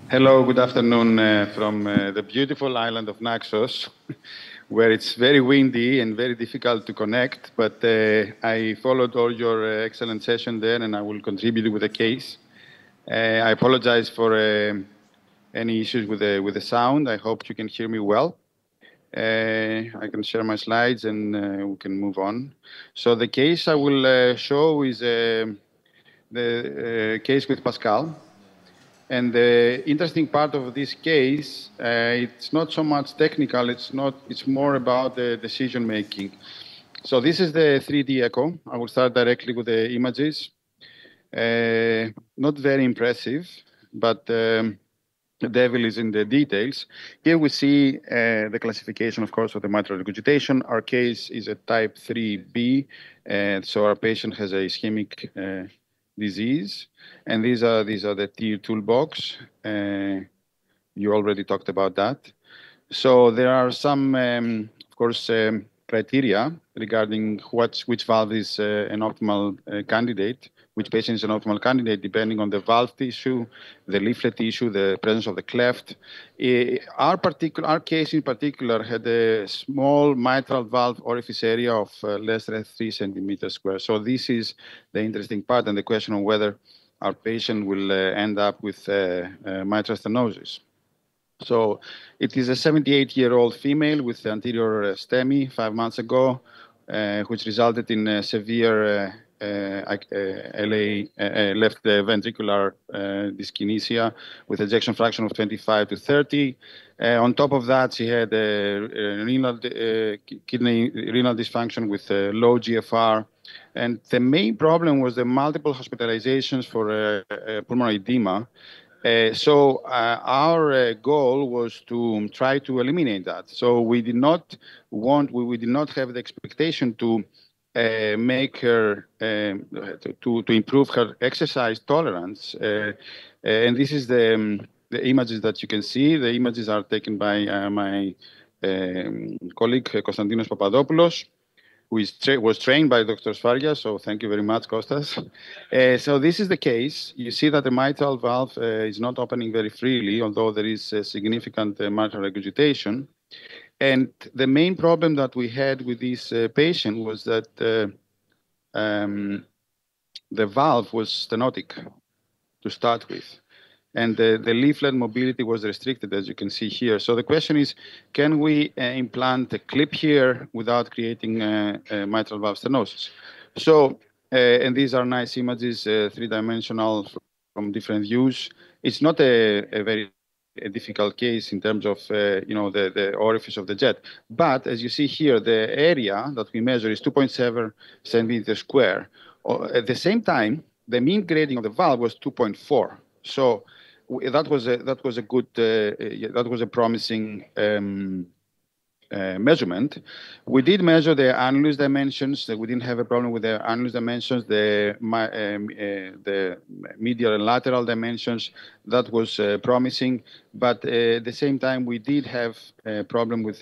Hello, good afternoon from the beautiful island of Naxos, where it's very windy and very difficult to connect. But I followed all your excellent session there, and I will contribute with a case. I apologize for any issues with the sound. I hope you can hear me well. I can share my slides, and we can move on. So the case I will show is the case with PASCAL. And the interesting part of this case, it's not so much technical, it's more about the decision making. So this is the 3D echo. I will start directly with the images. Not very impressive, but the devil is in the details. Here we see the classification, of course, of the mitral regurgitation. Our case is a type 3B, so our patient has a ischemic disease, and these are the TEER toolbox. You already talked about that. So there are some, of course, criteria regarding which valve is an optimal candidate, which patient is an optimal candidate, depending on the valve tissue, the leaflet tissue, the presence of the cleft. Our case in particular had a small mitral valve orifice area of less than 3 centimeters square. So this is the interesting part and the question of whether our patient will end up with mitral stenosis. So it is a 78-year-old female with anterior STEMI 5 months ago, which resulted in severe left ventricular dyskinesia with ejection fraction of 25 to 30. On top of that, she had kidney renal dysfunction with low GFR. And the main problem was the multiple hospitalizations for pulmonary edema. So our goal was to try to eliminate that. So we did not have the expectation to make her to improve her exercise tolerance. And this is the images that you can see. The images are taken by my colleague Konstantinos Papadopoulos, who was trained by Dr. Sfaria, so thank you very much, Kostas. So this is the case. You see that the mitral valve is not opening very freely, although there is a significant mitral regurgitation. And the main problem that we had with this patient was that the valve was stenotic to start with. And the leaflet mobility was restricted, as you can see here. So the question is, can we implant a clip here without creating mitral valve stenosis? So, and these are nice images, three-dimensional from different views. It's not a very difficult case in terms of the orifice of the jet. But as you see here, the area that we measure is 2.7 centimeters square. At the same time, the mean grading of the valve was 2.4. So that was a promising measurement. We did measure the annulus dimensions. We didn't have a problem with the annulus dimensions. The medial and lateral dimensions, that was promising. But at the same time, we did have a problem with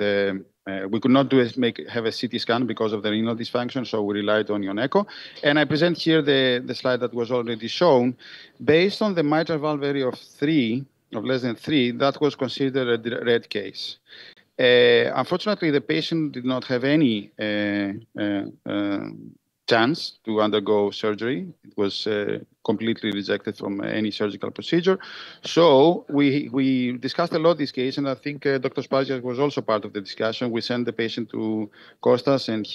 we could not have a CT scan because of the renal dysfunction, so we relied on ion echo. And I present here the slide that was already shown. Based on the mitral valve area of less than 3, that was considered a red case. Unfortunately, the patient did not have any chance to undergo surgery. It was completely rejected from any surgical procedure. So we discussed a lot this case, and I think Dr. Spasiak was also part of the discussion. We sent the patient to Kostas, and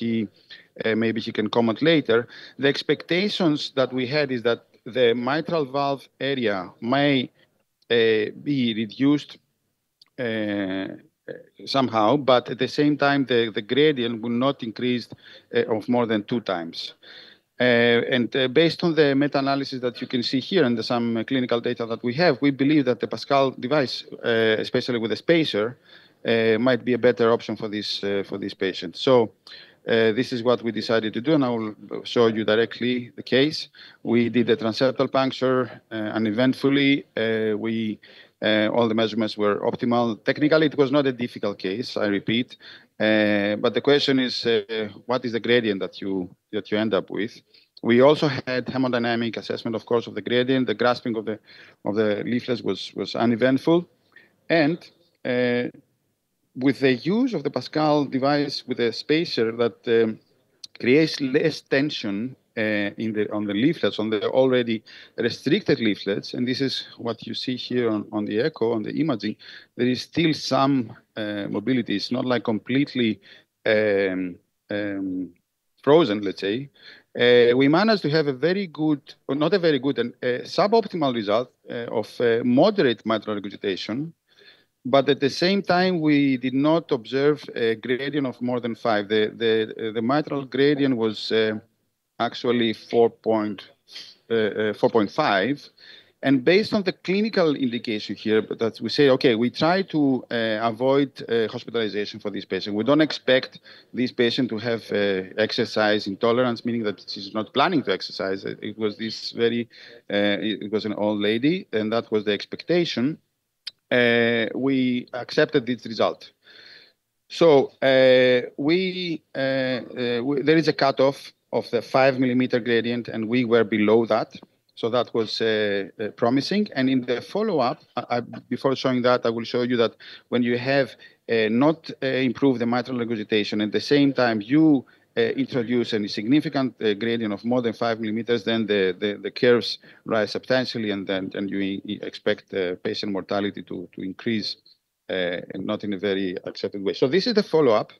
maybe he can comment later. The expectations that we had is that the mitral valve area may be reduced somehow, but at the same time, the gradient will not increase of more than 2 times. And based on the meta-analysis that you can see here and some clinical data that we have, we believe that the PASCAL device, especially with a spacer, might be a better option for this patient. So this is what we decided to do, and I will show you directly the case. We did a transeptal puncture uneventfully. All the measurements were optimal. Technically, it was not a difficult case, I repeat. But the question is, what is the gradient that you end up with? We also had hemodynamic assessment, of course, of the gradient. The grasping of the leaflets was uneventful. And with the use of the PASCAL device with a spacer that creates less tension on the leaflets, on the already restricted leaflets, and this is what you see here on the echo, on the imaging, there is still some mobility. It's not like completely frozen, let's say. We managed to have a very good, or not a very good, a suboptimal result of moderate mitral regurgitation. But at the same time, we did not observe a gradient of more than 5. The mitral gradient was actually 4.5. And based on the clinical indication here, that we say, okay, we try to avoid hospitalization for this patient. We don't expect this patient to have exercise intolerance, meaning that she's not planning to exercise. It was this it was an old lady, and that was the expectation. We accepted this result. So there is a cutoff of the 5 millimeter gradient, and we were below that. So that was promising. And in the follow-up, before showing that, I will show you that when you have not improved the mitral regurgitation, at the same time you introduce a significant gradient of more than 5 millimeters, then the curves rise substantially, and you expect patient mortality to increase, and not in a very accepted way. So this is the follow-up.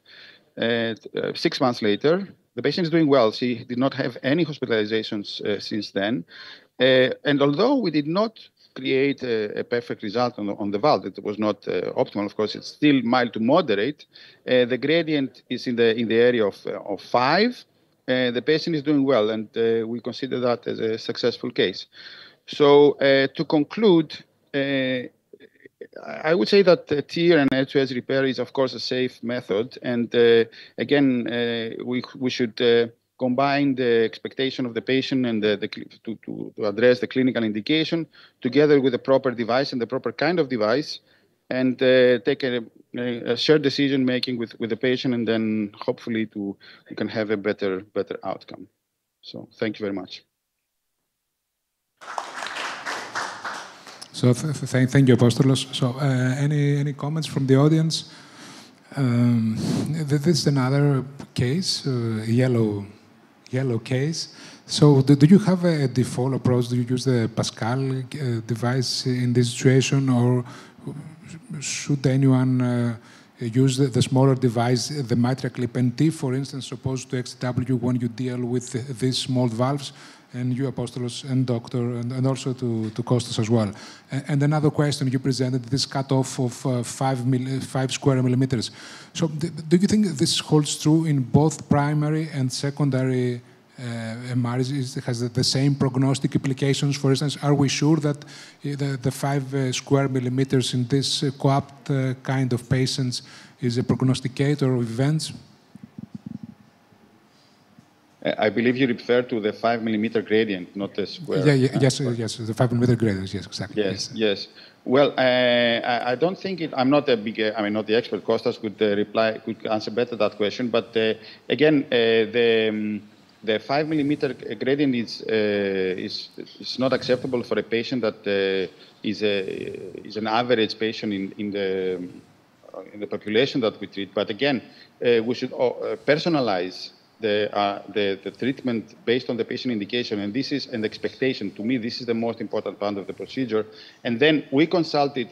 6 months later, the patient is doing well. She did not have any hospitalizations since then. And although we did not create a perfect result on the valve, it was not optimal. Of course, it's still mild to moderate. The gradient is in the area of 5. The patient is doing well, and we consider that as a successful case. So to conclude, I would say that TEER and L2S repair is, of course, a safe method. And again, we should combine the expectation of the patient and to address the clinical indication together with the proper device and the proper kind of device, and take a shared decision making with the patient, and then hopefully we can have a better outcome. So thank you very much. So thank you, Apostolos. So any comments from the audience? This is another case, yellow case. So do you have a default approach? Do you use the PASCAL device in this situation, or should anyone use the smaller device, the MitraClip NT, for instance, opposed to XW when you deal with these small valves? And you, Apostolos, and Doctor, and also to Kostas as well. And another question, you presented this cutoff of 5 square millimeters. So do you think this holds true in both primary and secondary MRs? Has the same prognostic implications? For instance, are we sure that the 5 square millimeters in this co-opt kind of patients is a prognosticator of events? I believe you refer to the 5 millimeter gradient, not the square. Yes, the 5 millimeter gradient, yes, exactly. Yes. Well, I don't think I'm not a big, not the expert. Kostas could answer better that question. But again, the 5 millimeter gradient is not acceptable for a patient that is an average patient in the population that we treat. But again, we should personalize the treatment based on the patient indication, and this is an expectation. To me, this is the most important part of the procedure. And then we consulted.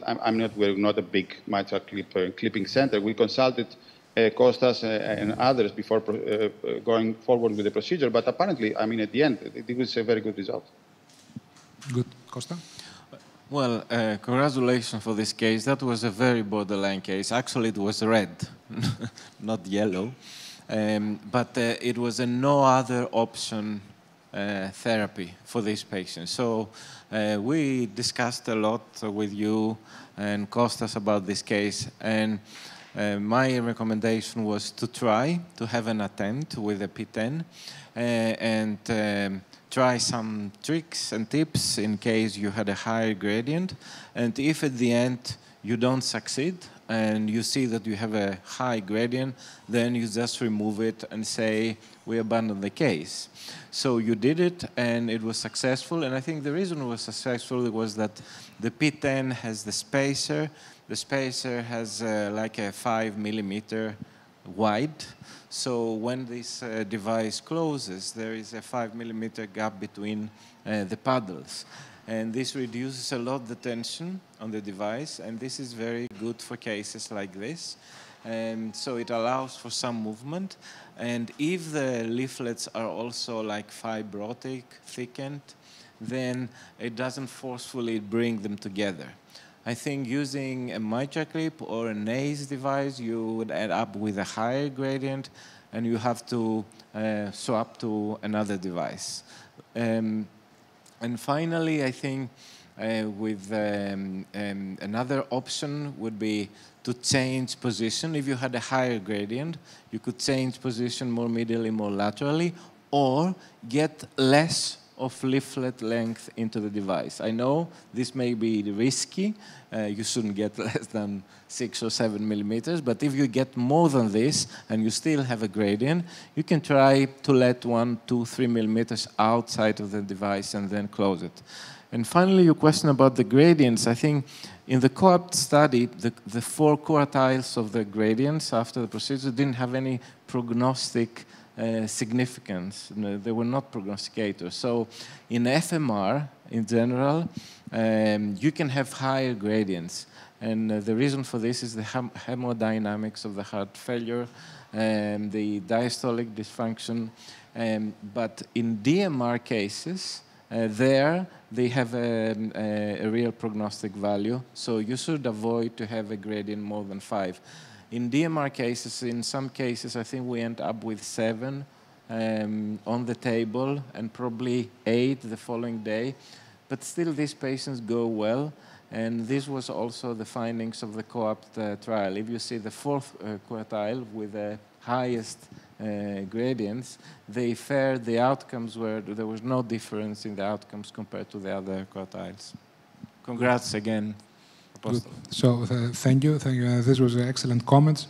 We're not a big mitral clipping center. We consulted Kostas and others before going forward with the procedure. But apparently, at the end, it was a very good result. Good, Costa. Well, congratulations for this case. That was a very borderline case. Actually, it was red, not yellow. But it was a no other option therapy for these patients. So we discussed a lot with you and Kostas about this case. And my recommendation was to try to have an attempt with a P10 and try some tricks and tips in case you had a higher gradient. And if at the end you don't succeed, and you see that you have a high gradient, then you just remove it and say, we abandon the case. So you did it, and it was successful. And I think the reason it was successful was that the P10 has the spacer. The spacer has like a 5 millimeter wide. So when this device closes, there is a 5 millimeter gap between the paddles. And this reduces a lot the tension on the device, and this is very good for cases like this. And so it allows for some movement. And if the leaflets are also like fibrotic, thickened, then it doesn't forcefully bring them together. I think using a MitraClip or a NACE device, you would end up with a higher gradient, and you have to swap to another device. And finally, I think with another option would be to change position. If you had a higher gradient, you could change position more medially, more laterally, or get less of leaflet length into the device. I know this may be risky. You shouldn't get less than 6 or 7 millimeters, but if you get more than this and you still have a gradient, you can try to let 1, 2, 3 millimeters outside of the device and then close it. And finally, your question about the gradients. I think in the co-op study, the 4 quartiles of the gradients after the procedure didn't have any prognostic significance. They were not prognosticators. So in FMR, in general, you can have higher gradients. And the reason for this is the hemodynamics of the heart failure, the diastolic dysfunction. But in DMR cases, there they have a real prognostic value. So you should avoid to have a gradient more than 5. In DMR cases, in some cases, I think we end up with 7 on the table and probably 8 the following day. But still, these patients go well. And this was also the findings of the co-op trial. If you see the 4th quartile with the highest gradients, the outcomes were, there was no difference in the outcomes compared to the other quartiles. Congrats again. Good. So thank you. This was excellent comments.